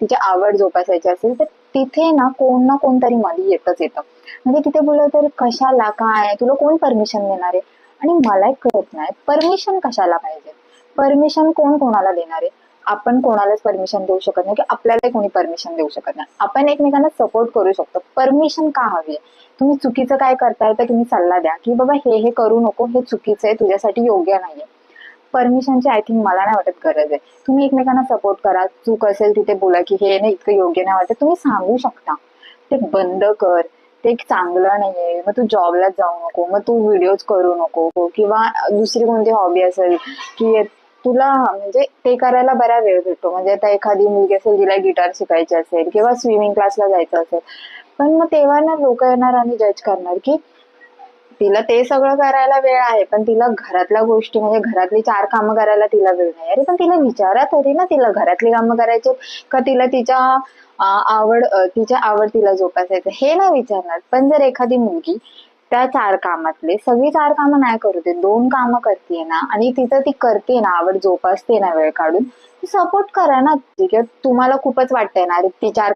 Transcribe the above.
तिची आवड जोपासायची असेल तर तिथे ना कोणतरी मध्ये येतं. म्हणजे तिथे बोललं तर कशाला, काय, तुला कोण परमिशन देणार आहे? आणि मला एक कळत नाही, परमिशन कशाला पाहिजे? परमिशन कोण कोणाला देणार आहे? आपण कोणालाच परमिशन देऊ शकत नाही, की आपल्याला कोणी परमिशन देऊ शकत नाही. आपण एकमेकांना सपोर्ट करू शकतो. परमिशन का हवी आहे? तुम्ही चुकीचं काय करताय तर तुम्ही सल्ला द्या, की बाबा हे करू नको, हे चुकीचं आहे, तुझ्यासाठी योग्य नाहीये. परमिशनची आय थिंक मला नाही वाटत गरज आहे. तुम्ही एकमेकांना सपोर्ट करा, चूक असेल तिथे बोला, की हे नाही इतकं योग्य नाही वाटत, तुम्ही सांगू शकता. ते बंद कर, ते चांगलं नाहीये, मग तू जॉबला जाऊ नको, मग तू व्हिडिओज करू नको, किंवा दुसरी कोणती हॉबी असेल की तुला म्हणजे ते करायला बरा वेळ भेटतो. म्हणजे आता एखादी मुलगी असेल तिला गिटार शिकायची असेल किंवा स्विमिंग क्लासला जायचं असेल, पण मग तेव्हा ना लोक येणार आणि जज करणार की तिला ते सगळं करायला वेळ आहे, पण तिला घरातल्या गोष्टी म्हणजे घरातली 4 कामं करायला तिला वेळ नाही. अरे पण तिला विचारा तरी ना, तिला घरातली कामं करायची का तिला तिच्या तिच्या आवड तिला जोपासायचं हे नाही विचारणार. पण जर एखादी मुलगी त्या 4 कामातले सगळी 4 कामं नाही करू देत, 2 कामं करतीये ना आणि तिचं ती करते ना, आवड जोपासते ना वेळ काढून, सपोर्ट करा ना. ठीक आहे, तुम्हाला खूपच वाटतंय ना, अरे ती 4